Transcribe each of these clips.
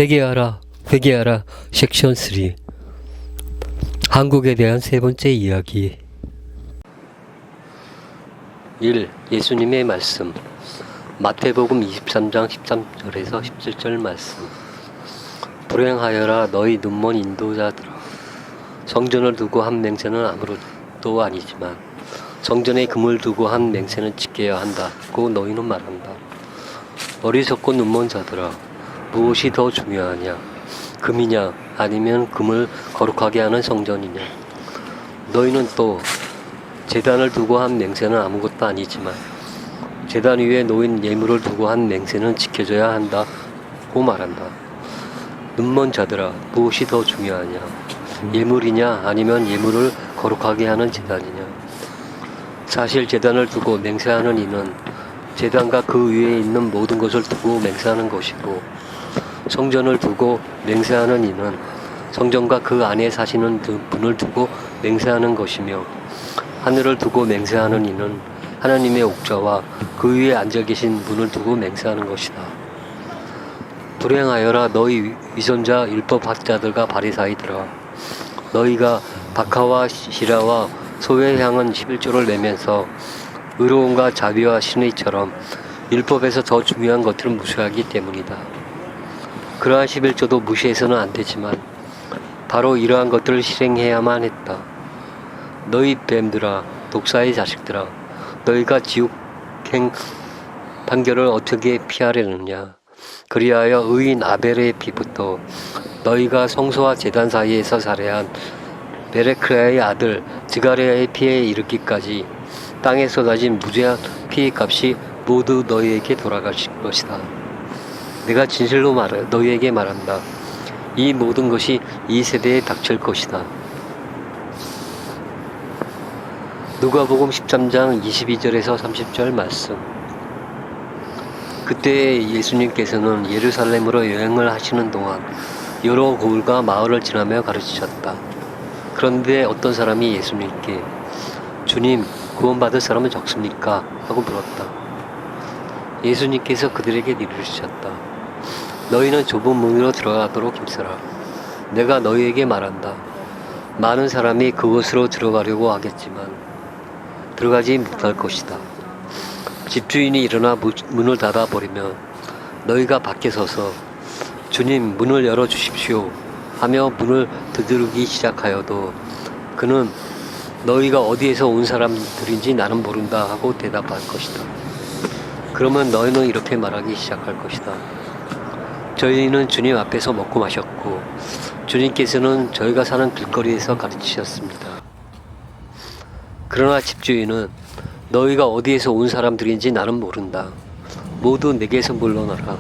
회개하라, 회개하라. 섹션 3. 한국에 대한 세 번째 이야기. 1. 예수님의 말씀. 마태복음 23장 13절에서 17절 말씀. 불행하여라 너희 눈먼 인도자들아. 성전을 두고 한 맹세는 아무것도 아니지만 성전에 금을 두고 한 맹세는 지켜야 한다고 너희는 말한다. 어리석고 눈먼 자들아, 무엇이 더 중요하냐? 금이냐 아니면 금을 거룩하게 하는 성전이냐? 너희는 또 제단을 두고 한 맹세는 아무것도 아니지만 제단 위에 놓인 예물을 두고 한 맹세는 지켜져야 한다고 말한다. 눈먼 자들아, 무엇이 더 중요하냐? 예물이냐 아니면 예물을 거룩하게 하는 제단이냐? 사실 제단을 두고 맹세하는 이는 제단과 그 위에 있는 모든 것을 두고 맹세하는 것이고, 성전을 두고 맹세하는 이는 성전과 그 안에 사시는 분을 두고 맹세하는 것이며, 하늘을 두고 맹세하는 이는 하나님의 옥좌와 그 위에 앉아 계신 분을 두고 맹세하는 것이다. 불행하여라 너희 위선자 율법학자들과 바리사이들아, 너희가 박하와 시라와 소에 향한 11조를 내면서 의로움과 자비와 신의처럼 율법에서 더 중요한 것들을 무시하기 때문이다. 그러한 11조도 무시해서는 안 되지만 바로 이러한 것들을 실행해야만 했다. 너희 뱀들아, 독사의 자식들아, 너희가 지옥행 판결을 어떻게 피하려느냐? 그리하여 의인 아벨의 피부터 너희가 성소와 제단 사이에서 살해한 베레크야의 아들 드가랴의 피에 이르기까지 땅에 쏟아진 무죄한 피의 값이 모두 너희에게 돌아갈 것이다. 내가 진실로 너희에게 말한다. 이 모든 것이 이 세대에 닥칠 것이다. 누가복음 13장 22절에서 30절 말씀. 그때 예수님께서는 예루살렘으로 여행을 하시는 동안 여러 고을과 마을을 지나며 가르치셨다. 그런데 어떤 사람이 예수님께 주님, 구원받을 사람은 적습니까? 하고 물었다. 예수님께서 그들에게 이르셨다. 너희는 좁은 문으로 들어가도록 힘써라. 내가 너희에게 말한다. 많은 사람이 그곳으로 들어가려고 하겠지만 들어가지 못할 것이다. 집주인이 일어나 문을 닫아버리면 너희가 밖에 서서 주님, 문을 열어주십시오 하며 문을 두드리기 시작하여도 그는 너희가 어디에서 온 사람들인지 나는 모른다 하고 대답할 것이다. 그러면 너희는 이렇게 말하기 시작할 것이다. 저희는 주님 앞에서 먹고 마셨고 주님께서는 저희가 사는 길거리에서 가르치셨습니다. 그러나 집주인은 너희가 어디에서 온 사람들인지 나는 모른다. 모두 내게서 물러나라.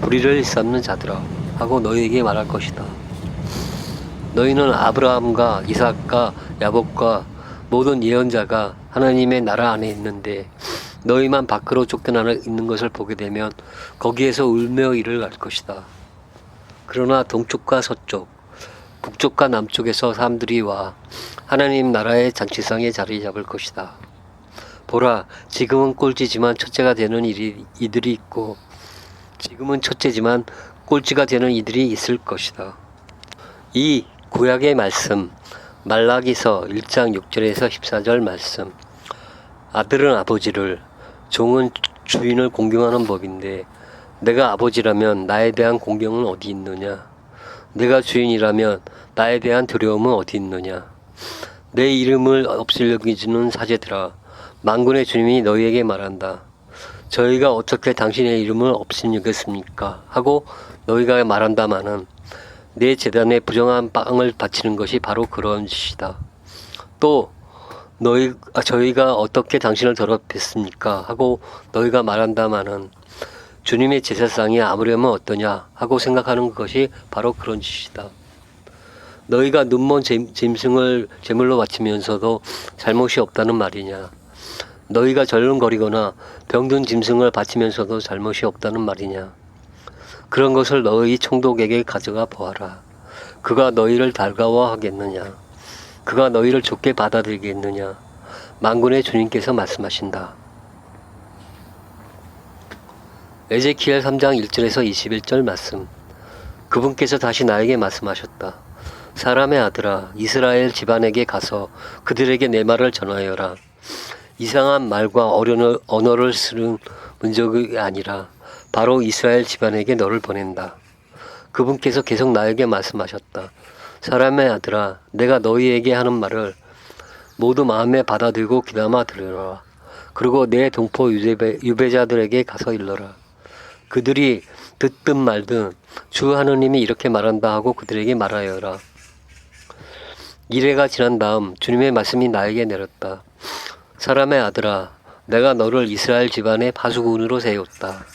불의를 일삼는 자들아 하고 너희에게 말할 것이다. 너희는 아브라함과 이삭과 야곱과 모든 예언자가 하나님의 나라 안에 있는데 너희만 밖으로 쫓겨나 있는 것을 보게 되면 거기에서 울며 이를 갈 것이다. 그러나 동쪽과 서쪽, 북쪽과 남쪽에서 사람들이 와 하나님 나라의 잔치상에 자리 잡을 것이다. 보라, 지금은 꼴찌지만 첫째가 되는 이들이 있고 지금은 첫째지만 꼴찌가 되는 이들이 있을 것이다. 이 구약의 말씀, 말라기서 1장 6절에서 14절 말씀. 아들은 아버지를, 종은 주인을 공경하는 법인데 내가 아버지라면 나에 대한 공경은 어디 있느냐? 내가 주인이라면 나에 대한 두려움은 어디 있느냐? 내 이름을 없이 여기지는 사제들아, 만군의 주님이 너희에게 말한다. 저희가 어떻게 당신의 이름을 없이 여겼습니까? 하고 너희가 말한다마는 내 제단에 부정한 빵을 바치는 것이 바로 그런 짓이다. 또 저희가 어떻게 당신을 더럽혔습니까? 하고 너희가 말한다마는 주님의 제사상이 아무려면 어떠냐 하고 생각하는 것이 바로 그런 짓이다. 너희가 눈먼 짐승을 제물로 바치면서도 잘못이 없다는 말이냐? 너희가 절름거리거나 병든 짐승을 바치면서도 잘못이 없다는 말이냐? 그런 것을 너희 총독에게 가져가 보아라. 그가 너희를 달가워하겠느냐? 그가 너희를 좋게 받아들이겠느냐? 만군의 주님께서 말씀하신다. 에제키엘 3장 1절에서 21절 말씀. 그분께서 다시 나에게 말씀하셨다. 사람의 아들아, 이스라엘 집안에게 가서 그들에게 내 말을 전하여라. 이상한 말과 어려운 언어를 쓰는 민족이 아니라 바로 이스라엘 집안에게 너를 보낸다. 그분께서 계속 나에게 말씀하셨다. 사람의 아들아, 내가 너희에게 하는 말을 모두 마음에 받아들고 귀담아 들으라. 그리고 내 동포 유배자들에게 가서 일러라. 그들이 듣든 말든 주 하느님이 이렇게 말한다 하고 그들에게 말하여라. 이래가 지난 다음 주님의 말씀이 나에게 내렸다. 사람의 아들아, 내가 너를 이스라엘 집안의 파수꾼으로 세웠다.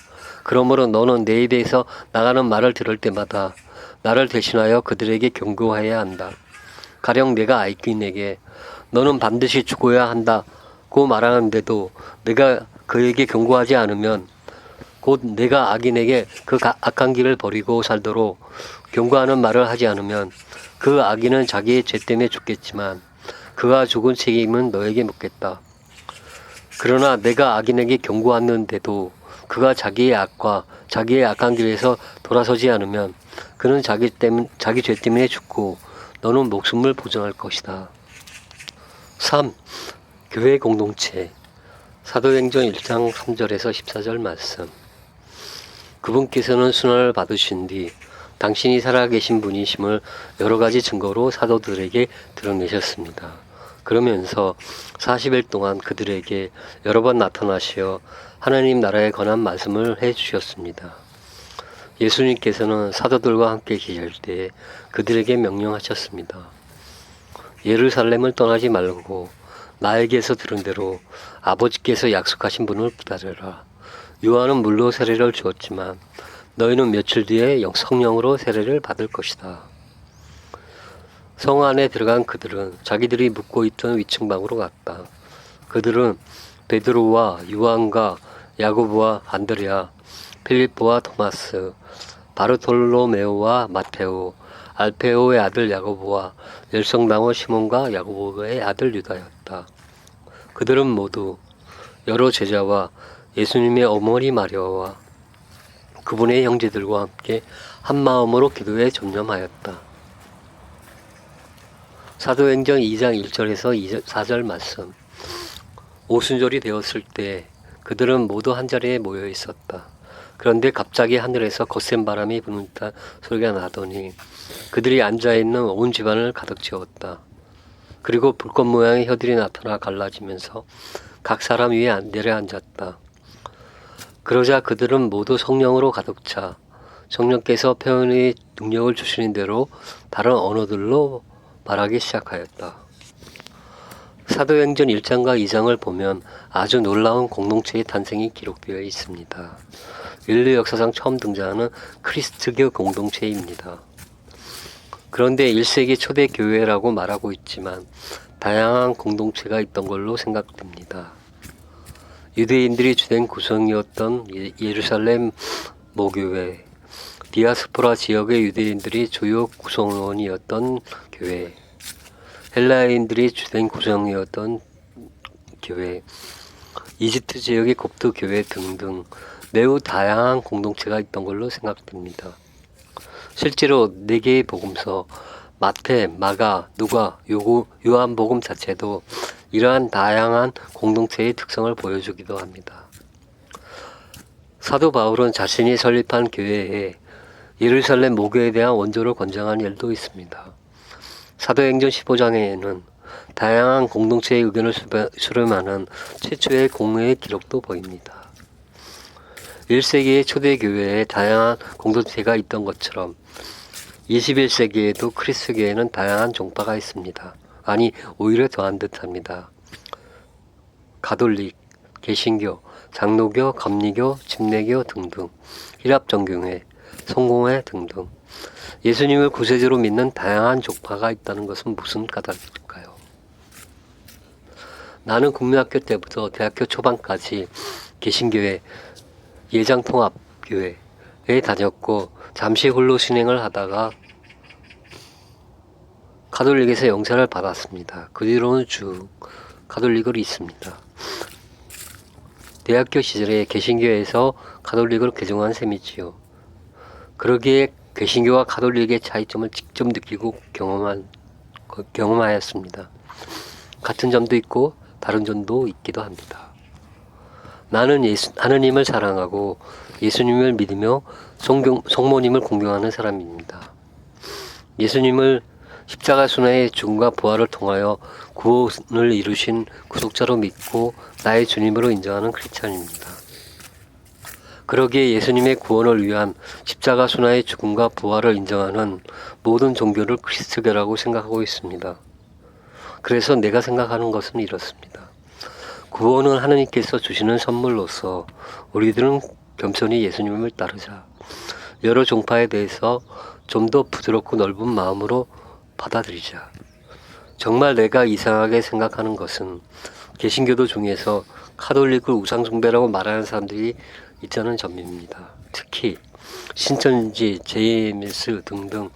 그러므로 너는 내 입에서 나가는 말을 들을 때마다 나를 대신하여 그들에게 경고해야 한다. 가령 내가 아이꾼에게 너는 반드시 죽어야 한다고 말하는데도 내가 그에게 경고하지 않으면 곧 내가 악인에게 그 악한 길을 버리고 살도록 경고하는 말을 하지 않으면 그 악인은 자기의 죄 때문에 죽겠지만 그가 죽은 책임은 너에게 묻겠다. 그러나 내가 악인에게 경고하는데도 그가 자기의 악과 자기의 악한 길에서 돌아서지 않으면 그는 자기 죄 때문에 죽고 너는 목숨을 보존할 것이다. 3. 교회 공동체. 사도행전 1장 3절에서 14절 말씀. 그분께서는 순환을 받으신 뒤 당신이 살아계신 분이심을 여러 가지 증거로 사도들에게 드러내셨습니다. 그러면서 40일 동안 그들에게 여러 번 나타나시어 하나님 나라에 관한 말씀을 해주셨습니다. 예수님께서는 사도들과 함께 계실 때 그들에게 명령하셨습니다. 예루살렘을 떠나지 말고 나에게서 들은 대로 아버지께서 약속하신 분을 기다려라. 요한은 물로 세례를 주었지만 너희는 며칠 뒤에 성령으로 세례를 받을 것이다. 성 안에 들어간 그들은 자기들이 묵고 있던 위층방으로 갔다. 그들은 베드로와 요한과 야고보와 안드레아, 필립보와 토마스, 바르톨로메오와 마테오, 알페오의 아들 야고보와 열성당호 시몬과 야고보의 아들 유다였다. 그들은 모두 여러 제자와 예수님의 어머니 마리아와 그분의 형제들과 함께 한 마음으로 기도에 전념하였다. 사도행전 2장 1절에서 4절 말씀. 오순절이 되었을 때 그들은 모두 한자리에 모여 있었다. 그런데 갑자기 하늘에서 거센 바람이 부는 듯한 소리가 나더니 그들이 앉아있는 온 집안을 가득 채웠다. 그리고 불꽃 모양의 혀들이 나타나 갈라지면서 각 사람 위에 내려앉았다. 그러자 그들은 모두 성령으로 가득 차 성령께서 표현의 능력을 주시는 대로 다른 언어들로 말하기 시작하였다. 사도행전 1장과 2장을 보면 아주 놀라운 공동체의 탄생이 기록되어 있습니다. 인류 역사상 처음 등장하는 크리스트교 공동체입니다. 그런데 1세기 초대 교회라고 말하고 있지만 다양한 공동체가 있던 걸로 생각됩니다. 유대인들이 주된 구성이었던 예루살렘 모교회, 디아스포라 지역의 유대인들이 주요 구성원이었던 교회, 헬라인들이 주된 구성이었던 교회, 이집트 지역의 kop트 교회 등등 매우 다양한 공동체가 있던 걸로 생각됩니다. 실제로 4개의 복음서 마태, 마가, 누가, 요한복음 자체도 이러한 다양한 공동체의 특성을 보여주기도 합니다. 사도 바울은 자신이 설립한 교회에 예루살렘 모교에 대한 원조를 권장한 일도 있습니다. 사도행전 15장에는 다양한 공동체의 의견을 수렴하는 최초의 공회의 기록도 보입니다. 1세기의 초대교회에 다양한 공동체가 있던 것처럼 21세기에도 그리스도교회는 다양한 종파가 있습니다. 아니, 오히려 더한 듯합니다. 가톨릭, 개신교, 장로교, 감리교, 침례교 등등, 히랍정교회, 성공회 등등 예수님을 구세주로 믿는 다양한 종파가 있다는 것은 무슨 까닭일까요? 나는 국민학교 때부터 대학교 초반까지 개신교회, 예장통합교회에 다녔고 잠시 홀로 신행을 하다가 가톨릭에서 영사를 받았습니다. 그 뒤로는 쭉 가톨릭을 있습니다. 대학교 시절에 개신교회에서 가톨릭을 개종한 셈이지요. 그러기에 개신교와 가톨릭의 차이점을 직접 느끼고 경험하였습니다. 같은 점도 있고 다른 점도 있기도 합니다. 나는 하느님을 사랑하고 예수님을 믿으며 성모님을 공경하는 사람입니다. 예수님을 십자가 순환의 죽음과 부활을 통하여 구원을 이루신 구속자로 믿고 나의 주님으로 인정하는 크리스찬입니다. 그러기에 예수님의 구원을 위한 십자가 순환의 죽음과 부활을 인정하는 모든 종교를 그리스도교라고 생각하고 있습니다. 그래서 내가 생각하는 것은 이렇습니다. 구원은 하느님께서 주시는 선물로서 우리들은 겸손히 예수님을 따르자. 여러 종파에 대해서 좀 더 부드럽고 넓은 마음으로 받아들이자. 정말 내가 이상하게 생각하는 것은 개신교도 중에서 가톨릭을 우상숭배라고 말하는 사람들이 있다는 점입니다. 특히 신천지, JMS 등등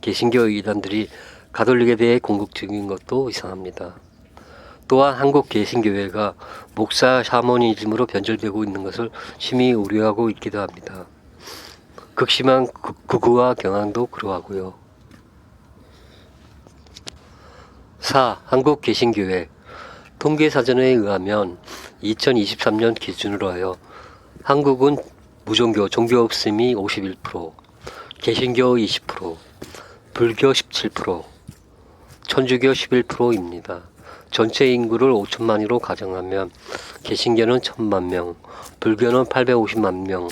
개신교 이단들이 가톨릭에 대해 공격적인 것도 이상합니다. 또한 한국 개신교회가 목사 샤머니즘으로 변절되고 있는 것을 심히 우려하고 있기도 합니다. 극심한 극우와 경향도 그러하고요. 4. 한국 개신교회 통계사전에 의하면 2023년 기준으로 하여 한국은 무종교, 종교 없음이 51%, 개신교 20%, 불교 17%, 천주교 11%입니다. 전체 인구를 5천만으로 가정하면 개신교는 1,000만 명, 불교는 850만 명,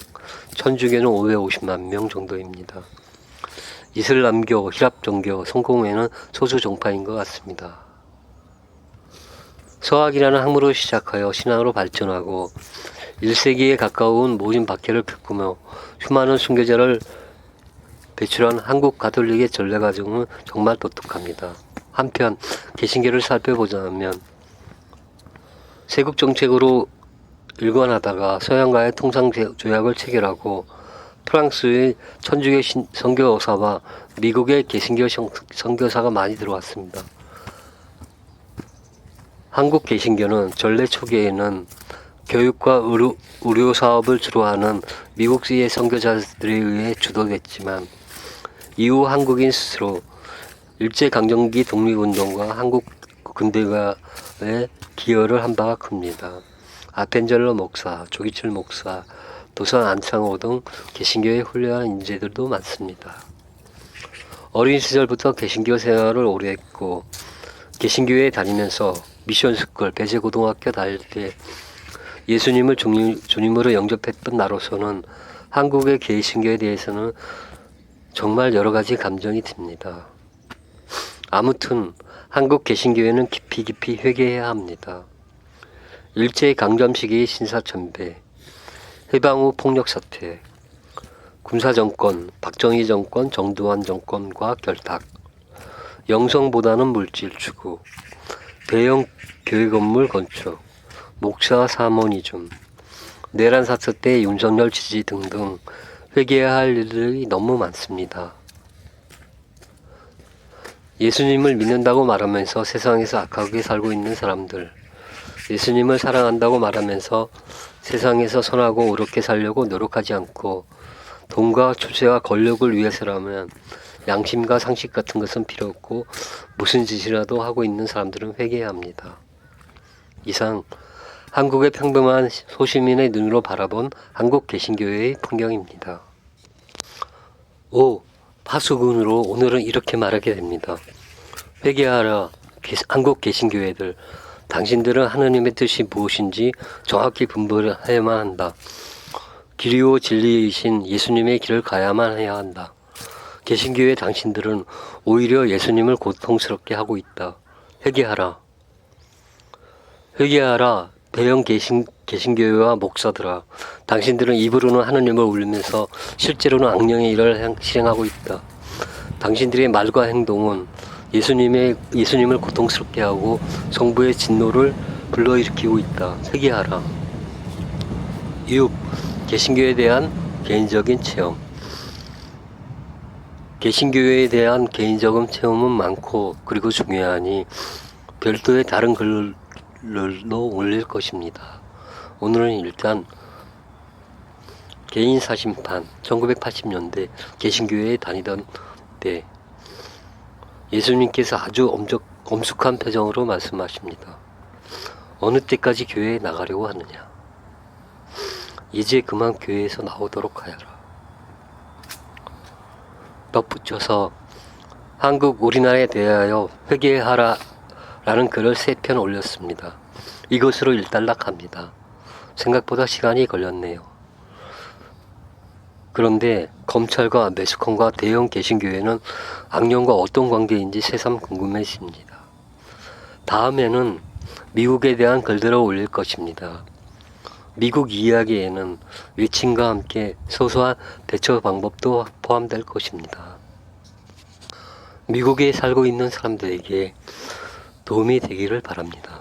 천주교는 550만 명 정도입니다. 이슬람교, 히랍종교, 성공회는 소수 종파인 것 같습니다. 서학이라는 학문으로 시작하여 신앙으로 발전하고 1세기에 가까운 모진 박해를 겪으며 수많은 순교자를 배출한 한국 가톨릭의 전래 과정은 정말 독특합니다. 한편 개신교를 살펴보자면 세국 정책으로 일관하다가 서양과의 통상 조약을 체결하고 프랑스의 천주교 선교사와 미국의 개신교 선교사가 많이 들어왔습니다. 한국 개신교는 전래 초기에는 교육과 의료 사업을 주로 하는 미국의 선교사들에 의해 주도됐지만 이후 한국인 스스로 일제강점기 독립운동과 한국 근대화에 기여를 한 바가 큽니다. 아펜젤러 목사, 조기철 목사, 도선 안창호 등 개신교의 훌륭한 인재들도 많습니다. 어린 시절부터 개신교 생활을 오래 했고 개신교에 다니면서 미션스쿨, 배재고등학교 다닐 때 예수님을 주님으로 영접했던 나로서는 한국의 개신교에 대해서는 정말 여러 가지 감정이 듭니다. 아무튼 한국 개신교회는 깊이 회개해야 합니다. 일제강점 시기의 신사참배, 해방 후 폭력사태, 군사정권, 박정희 정권, 정두환 정권과 결탁, 영성보다는 물질 추구, 대형 교회 건물 건축, 목사 사모니즘, 내란 사태 때 윤석열 지지 등등 회개해야 할 일들이 너무 많습니다. 예수님을 믿는다고 말하면서 세상에서 악하게 살고 있는 사람들, 예수님을 사랑한다고 말하면서 세상에서 선하고 옳게 살려고 노력하지 않고 돈과 출세와 권력을 위해서라면 양심과 상식 같은 것은 필요 없고 무슨 짓이라도 하고 있는 사람들은 회개해야 합니다. 이상 한국의 평범한 소시민의 눈으로 바라본 한국 개신교회의 풍경입니다. 5. 파수꾼으로 오늘은 이렇게 말하게 됩니다. 회개하라 한국 개신교회들, 당신들은 하나님의 뜻이 무엇인지 정확히 분별해야만 한다. 길이요 진리이신 예수님의 길을 가야만 해야 한다. 개신교회 당신들은 오히려 예수님을 고통스럽게 하고 있다. 회개하라. 회개하라. 대형 개신교회와 목사들아, 당신들은 입으로는 하나님을 울리면서 실제로는 악령의 일을 실행하고 있다. 당신들의 말과 행동은 예수님을 고통스럽게 하고 성부의 진노를 불러일으키고 있다. 회개하라. 6. 개신교에 대한 개인적인 체험. 개신교회에 대한 개인적인 체험은 많고 그리고 중요하니 별도의 다른 글들도 올릴 것입니다. 오늘은 일단 개인 사심판 1980년대 개신교회에 다니던 때 예수님께서 아주 엄숙한 표정으로 말씀하십니다. 어느 때까지 교회에 나가려고 하느냐? 이제 그만 교회에서 나오도록 하여라. 덧붙여서 한국 우리나라에 대하여 회개하라 라는 글을 3편 올렸습니다. 이것으로 일단락합니다. 생각보다 시간이 걸렸네요. 그런데 검찰과 매스컴과 대형 개신교회는 악령과 어떤 관계인지 새삼 궁금해집니다. 다음에는 미국에 대한 글들을 올릴 것입니다. 미국 이야기에는 위친과 함께 소소한 대처 방법도 포함될 것입니다. 미국에 살고 있는 사람들에게 도움이 되기를 바랍니다.